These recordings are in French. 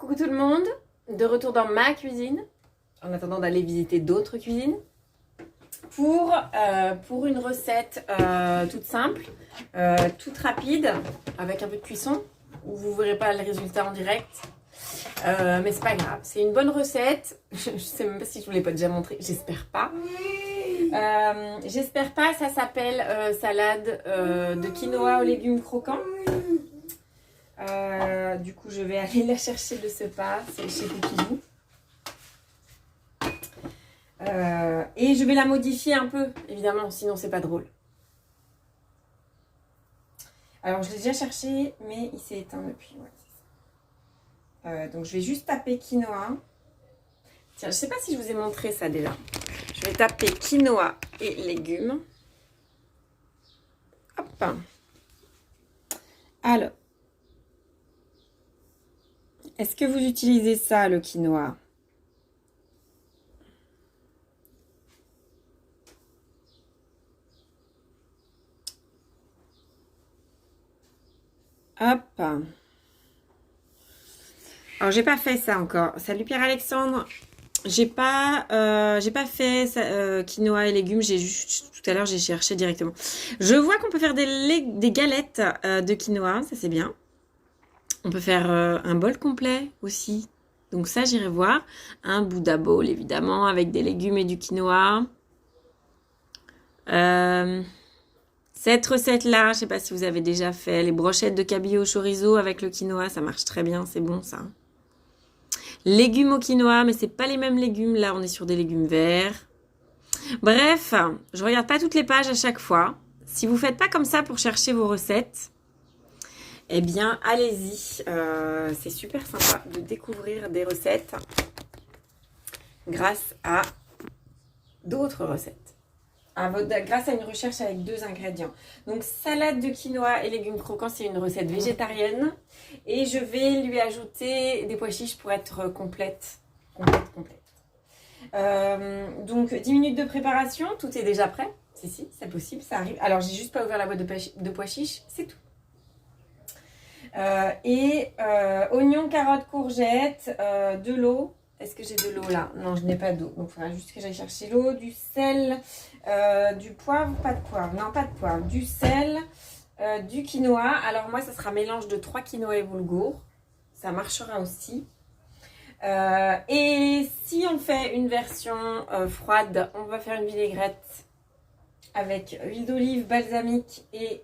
Coucou tout le monde, de retour dans ma cuisine, en attendant d'aller visiter d'autres cuisines, pour une recette toute simple, toute rapide, avec un peu de cuisson, où vous ne verrez pas le résultat en direct, mais c'est pas grave, c'est une bonne recette, je sais même pas si je vous l'ai pas déjà montré, j'espère pas. Ça s'appelle salade de quinoa aux légumes croquants. Du coup, je vais aller la chercher de ce pas, c'est chez Poupidou. Et je vais la modifier un peu, évidemment, sinon c'est pas drôle. Alors, je l'ai déjà cherché, mais il s'est éteint depuis. Ouais, c'est ça. Donc, je vais juste taper quinoa. Tiens, je sais pas si je vous ai montré ça déjà. Je vais taper quinoa et légumes. Hop. Alors. Est-ce que vous utilisez ça, le quinoa? Hop. Alors, j'ai pas fait ça encore. Salut Pierre-Alexandre. J'ai pas fait ça, quinoa et légumes. J'ai juste tout à l'heure, j'ai cherché directement. Je vois qu'on peut faire des galettes de quinoa. Ça, c'est bien. On peut faire un bol complet aussi. Donc ça, j'irai voir. Un Bouddha bowl, évidemment, avec des légumes et du quinoa. Cette recette-là, je ne sais pas si vous avez déjà fait. Les brochettes de cabillaud au chorizo avec le quinoa, ça marche très bien. C'est bon, ça. Légumes au quinoa, mais c'est pas les mêmes légumes. Là, on est sur des légumes verts. Bref, je regarde pas toutes les pages à chaque fois. Si vous faites pas comme ça pour chercher vos recettes, eh bien, allez-y. C'est super sympa de découvrir des recettes grâce à d'autres recettes. Grâce à une recherche avec 2 ingrédients. Donc, salade de quinoa et légumes croquants, c'est une recette végétarienne. Et je vais lui ajouter des pois chiches pour être complète. Donc, 10 minutes de préparation. Tout est déjà prêt. Si, c'est possible, ça arrive. Alors, j'ai juste pas ouvert la boîte de pois chiches. C'est tout. Oignons, carottes, courgettes, de l'eau. Est-ce que j'ai de l'eau là? Non, je n'ai pas d'eau. Donc, il faudra juste que j'aille chercher l'eau, du sel, du poivre, pas de poivre. Non, pas de poivre. Du sel, du quinoa. Alors, moi, ça sera mélange de 3 quinoa et boulgour. Ça marchera aussi. Et si on fait une version froide, on va faire une vinaigrette avec huile d'olive, balsamique et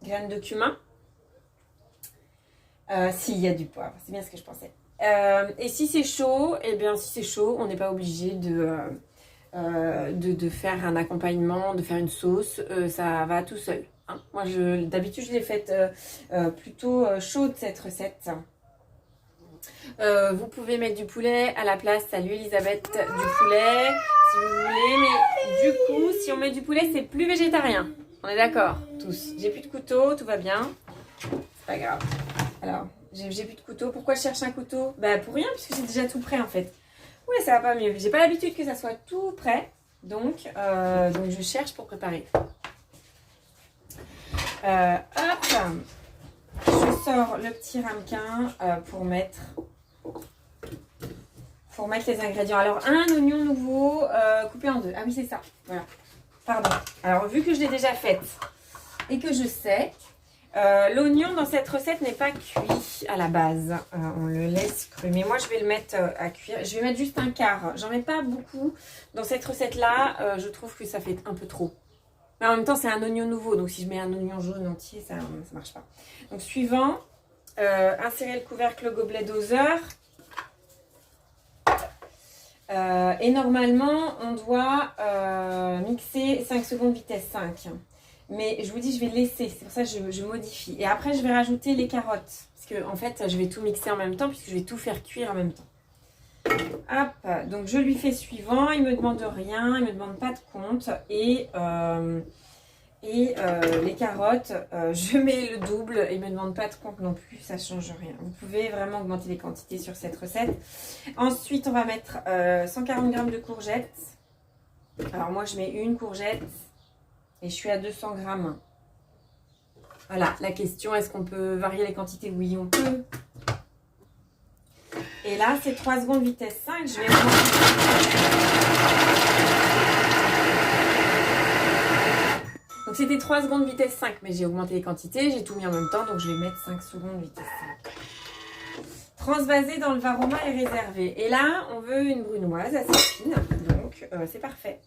graines de cumin. S'il y a du poivre, c'est bien ce que je pensais. Et si c'est chaud, eh bien si c'est chaud, on n'est pas obligé de faire un accompagnement, de faire une sauce, ça va tout seul. Hein. Moi, d'habitude, je l'ai faite plutôt chaude cette recette. Vous pouvez mettre du poulet à la place. Salut Elisabeth, du poulet si vous voulez, mais du coup, si on met du poulet, c'est plus végétarien. On est d'accord, tous. J'ai plus de couteau, tout va bien. C'est pas grave. Alors, j'ai plus de couteau. Pourquoi je cherche un couteau? Bah pour rien, puisque j'ai déjà tout prêt en fait. Ouais, ça va pas mieux. J'ai pas l'habitude que ça soit tout prêt. Donc je cherche pour préparer. Hop. Je sors le petit ramequin pour mettre les ingrédients. Alors, un oignon nouveau coupé en 2. Ah oui, c'est ça. Voilà. Pardon. Alors, vu que je l'ai déjà faite et que je sais... l'oignon dans cette recette n'est pas cuit à la base, on le laisse cru, mais moi je vais le mettre à cuire, je vais mettre juste un quart, j'en mets pas beaucoup dans cette recette là, je trouve que ça fait un peu trop, mais en même temps c'est un oignon nouveau, donc si je mets un oignon jaune entier ça marche pas. Donc suivant, insérer le couvercle au gobelet doseur, et normalement on doit mixer 5 secondes vitesse 5. Mais je vous dis, je vais laisser, c'est pour ça que je modifie. Et après, je vais rajouter les carottes. Parce que en fait, je vais tout mixer en même temps, puisque je vais tout faire cuire en même temps. Hop, donc je lui fais suivant. Il me demande rien, il me demande pas de compte. Et les carottes, je mets le double. Il me demande pas de compte non plus, ça change rien. Vous pouvez vraiment augmenter les quantités sur cette recette. Ensuite, on va mettre 140 g de courgettes. Alors moi, je mets une courgette. Et je suis à 200 grammes. Voilà, la question, est-ce qu'on peut varier les quantités? Oui, on peut. Et là, c'est 3 secondes vitesse 5. Je vais Donc, c'était 3 secondes vitesse 5, mais j'ai augmenté les quantités. J'ai tout mis en même temps, donc je vais mettre 5 secondes vitesse 5. Transvaser dans le Varoma est réservé. Et là, on veut une brunoise assez fine, donc c'est parfait.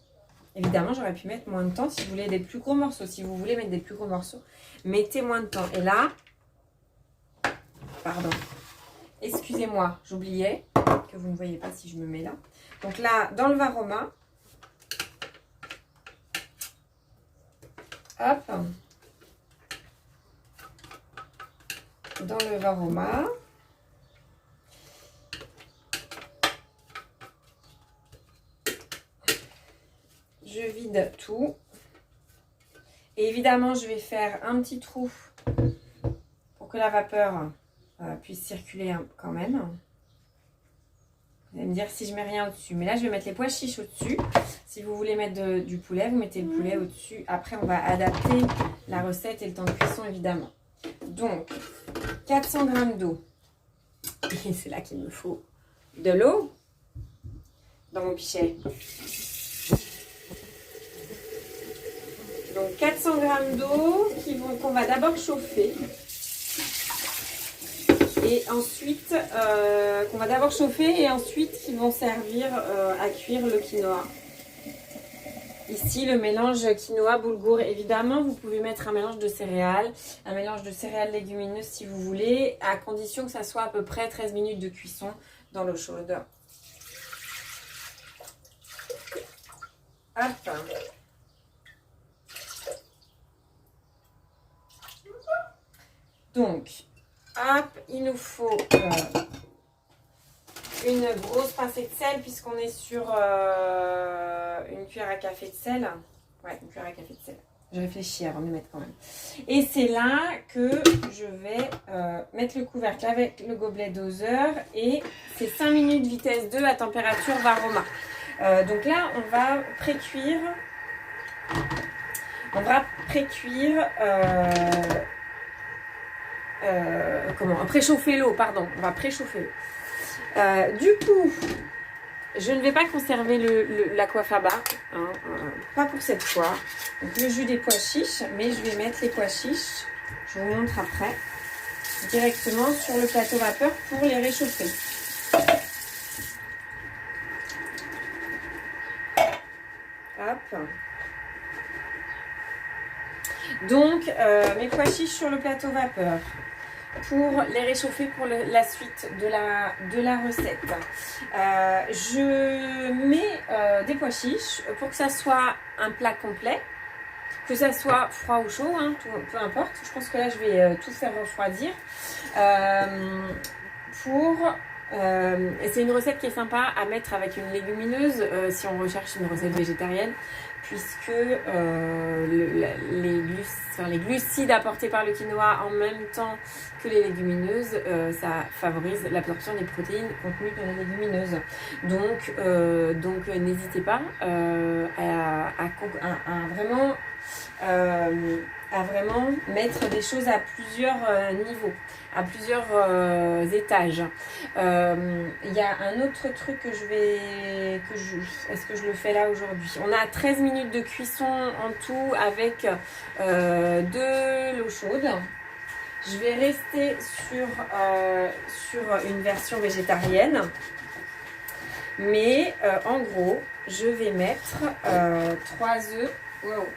Évidemment, j'aurais pu mettre moins de temps si vous voulez des plus gros morceaux. Si vous voulez mettre des plus gros morceaux, mettez moins de temps. Et là, pardon, excusez-moi, j'oubliais que vous ne voyez pas si je me mets là. Donc là, dans le Varoma, hop, dans le Varoma, je vide tout. Et évidemment, je vais faire un petit trou pour que la vapeur puisse circuler quand même. Vous allez me dire si je mets rien au-dessus. Mais là, je vais mettre les pois chiches au-dessus. Si vous voulez mettre du poulet, vous mettez le poulet au-dessus. Après, on va adapter la recette et le temps de cuisson, évidemment. Donc, 400 g d'eau. Et c'est là qu'il me faut de l'eau dans mon pichet. Donc 400 g d'eau qu'on va d'abord chauffer. Et ensuite, qui vont servir à cuire le quinoa. Ici, le mélange quinoa-boulgour. Évidemment, vous pouvez mettre un mélange de céréales légumineuses si vous voulez, à condition que ça soit à peu près 13 minutes de cuisson dans l'eau chaude. Hop. Donc, hop, il nous faut une grosse pincée de sel puisqu'on est sur une cuillère à café de sel. Ouais, une cuillère à café de sel. Je réfléchis avant de le mettre quand même. Et c'est là que je vais mettre le couvercle avec le gobelet doseur. Et c'est 5 minutes vitesse 2 à température Varoma. Donc là, on va précuire. Préchauffer l'eau, pardon. On va préchauffer l'eau. Du coup, je ne vais pas conserver l'aquafaba, hein, pas pour cette fois. Donc le jus des pois chiches, mais je vais mettre les pois chiches, je vous montre après, directement sur le plateau vapeur pour les réchauffer. Hop. Donc, mes pois chiches sur le plateau vapeur pour les réchauffer pour la suite de la recette. Je mets des pois chiches pour que ça soit un plat complet, que ça soit froid ou chaud, hein, peu importe. Je pense que là, je vais tout faire refroidir. Et c'est une recette qui est sympa à mettre avec une légumineuse si on recherche une recette végétarienne, puisque les glucides apportés par le quinoa en même temps que les légumineuses, ça favorise l'absorption des protéines contenues dans les légumineuses. Donc n'hésitez pas à vraiment mettre des choses à plusieurs niveaux, à plusieurs étages. Il y a un autre truc que est-ce que je le fais là aujourd'hui? On a 13 minutes de cuisson en tout avec de l'eau chaude. Je vais rester sur une version végétarienne, mais en gros, je vais mettre 3 œufs. Wow.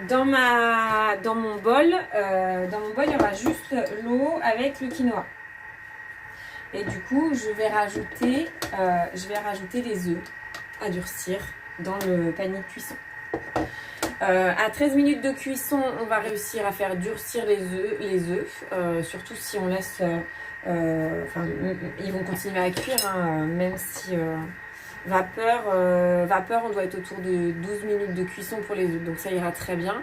Dans mon bol, il y aura juste l'eau avec le quinoa. Et du coup, je vais rajouter les œufs à durcir dans le panier de cuisson. À 13 minutes de cuisson, on va réussir à faire durcir les œufs, surtout si on laisse... ils vont continuer à cuire, hein, même si... Vapeur, on doit être autour de 12 minutes de cuisson pour les œufs, donc ça ira très bien.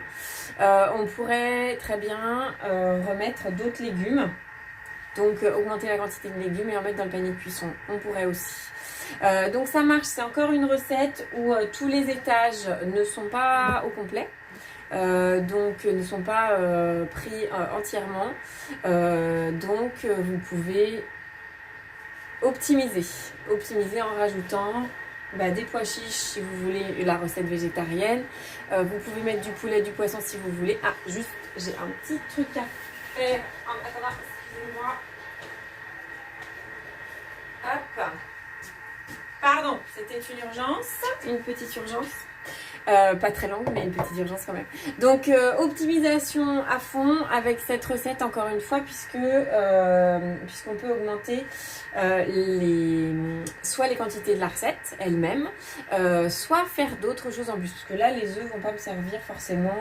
On pourrait très bien remettre d'autres légumes, donc augmenter la quantité de légumes et en mettre dans le panier de cuisson. On pourrait aussi. Donc ça marche, c'est encore une recette où tous les étages ne sont pas au complet. Donc ne sont pas pris entièrement. Donc vous pouvez optimiser. Optimiser en rajoutant des pois chiches si vous voulez la recette végétarienne. Vous pouvez mettre du poulet, du poisson si vous voulez. Ah, juste, j'ai un petit truc à faire. Attends, excusez-moi. Hop. Pardon, c'était une urgence, une petite urgence. Pas très longue, mais une petite urgence quand même. Donc, optimisation à fond avec cette recette, encore une fois, puisqu'on peut augmenter soit les quantités de la recette elle-même, soit faire d'autres choses en plus. Parce que là, les œufs vont pas me servir forcément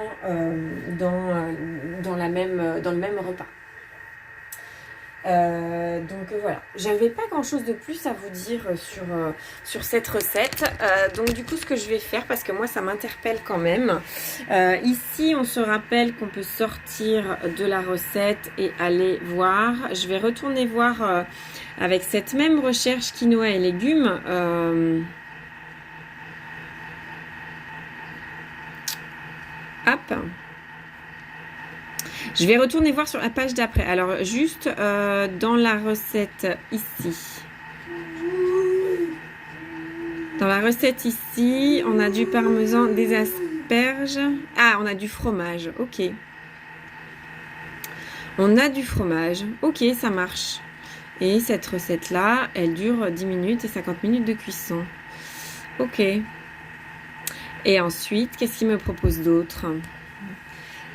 dans le même repas. Donc voilà, j'avais pas grand chose de plus à vous dire sur cette recette, donc du coup ce que je vais faire, parce que moi ça m'interpelle quand même, ici on se rappelle qu'on peut sortir de la recette et aller voir. Je vais retourner voir avec cette même recherche quinoa et légumes, hop. Je vais retourner voir sur la page d'après. Alors, juste dans la recette ici. Dans la recette ici, on a du parmesan, des asperges. Ah, on a du fromage. Ok. On a du fromage. Ok, ça marche. Et cette recette-là, elle dure 10 minutes et 50 minutes de cuisson. Ok. Et ensuite, qu'est-ce qu'il me propose d'autre ?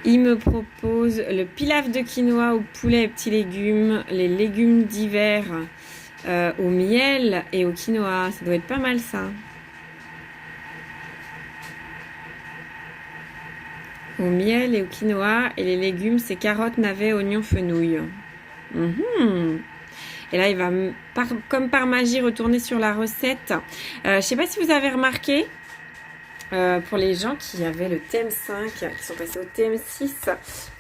Il me propose le pilaf de quinoa au poulet et petits légumes, les légumes d'hiver au miel et au quinoa. Ça doit être pas mal ça. Au miel et au quinoa, et les légumes c'est carottes, navets, oignons, fenouil. Et là il va comme par magie retourner sur la recette. Je sais pas si vous avez remarqué. Pour les gens qui avaient le TM5, qui sont passés au TM6,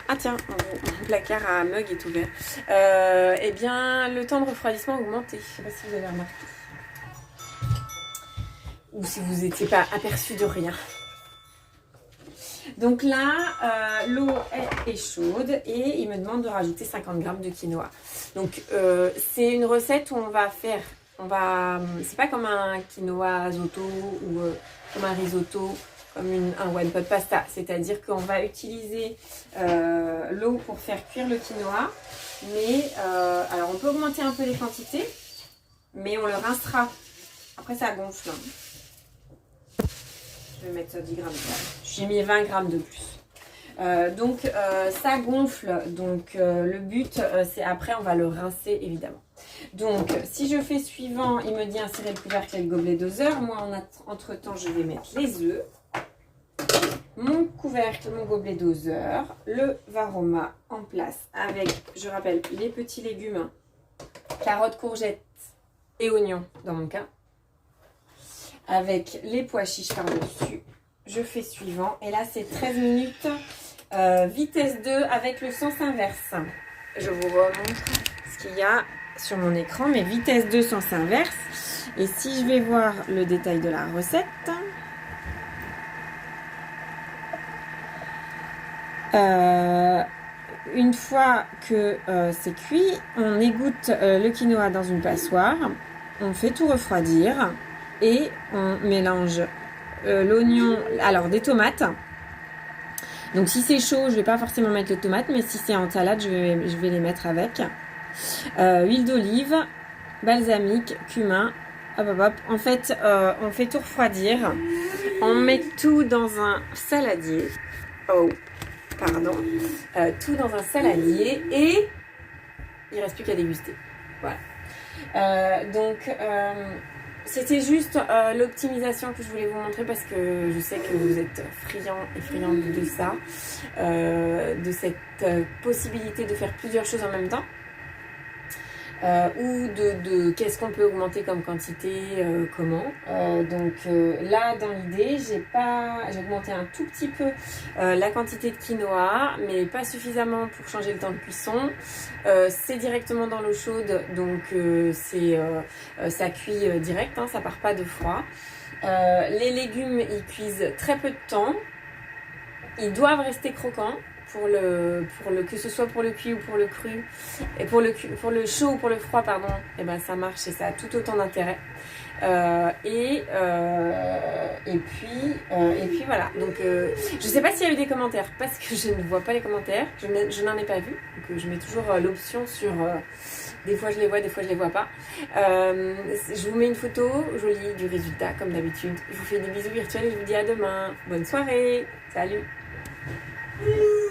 ah tiens, mon placard à mug est ouvert, eh bien le temps de refroidissement a augmenté. Je ne sais pas si vous avez remarqué. Ou si vous n'étiez pas aperçu de rien. Donc là, l'eau est chaude et il me demande de rajouter 50 g de quinoa. Donc c'est une recette où on va faire, c'est pas comme un quinoa risotto ou comme un risotto, comme un one pot pasta. C'est-à-dire qu'on va utiliser l'eau pour faire cuire le quinoa. Mais alors on peut augmenter un peu les quantités, mais on le rincera. Après ça gonfle. Je vais mettre 10 g de plus. J'ai mis 20 g de plus. Donc ça gonfle. Donc le but c'est après on va le rincer évidemment. Donc si je fais suivant, il me dit insérer le couvercle et le gobelet doseur. Moi entre temps je vais mettre les œufs, mon couvercle, mon gobelet doseur, le varoma en place avec, je rappelle, les petits légumes, carottes, courgettes et oignons dans mon cas, avec les pois chiches par-dessus. Je fais suivant et là c'est 13 minutes vitesse 2 avec le sens inverse. Je vous remontre ce qu'il y a sur mon écran, mais vitesse 2 sens inverse. Et si je vais voir le détail de la recette, une fois que c'est cuit, on égoutte le quinoa dans une passoire, on fait tout refroidir et on mélange l'oignon, alors des tomates. Donc si c'est chaud, je vais pas forcément mettre les tomates, mais si c'est en salade, je vais les mettre avec. Huile d'olive, balsamique, cumin, hop hop hop. En fait, on fait tout refroidir. On met tout dans un saladier. Oh, pardon. Tout dans un saladier et il reste plus qu'à déguster. Voilà. C'était juste l'optimisation que je voulais vous montrer parce que je sais que vous êtes friands et friandes de ça, de cette possibilité de faire plusieurs choses en même temps. Ou de qu'est-ce qu'on peut augmenter comme quantité, comment. Là, dans l'idée, j'ai augmenté un tout petit peu la quantité de quinoa, mais pas suffisamment pour changer le temps de cuisson. C'est directement dans l'eau chaude, donc ça cuit direct, hein, ça part pas de froid. Les légumes, ils cuisent très peu de temps. Ils doivent rester croquants que ce soit pour le cuit ou pour le cru, et pour le chaud ou pour le froid, pardon, et ben ça marche et ça a tout autant d'intérêt. Et puis voilà. Donc je sais pas s'il y a eu des commentaires parce que je ne vois pas les commentaires. Je n'en ai pas vu. Donc je mets toujours l'option sur. Des fois je les vois, des fois je les vois pas. Je vous mets une photo jolie du résultat comme d'habitude. Je vous fais des bisous virtuels et je vous dis à demain. Bonne soirée. Salut.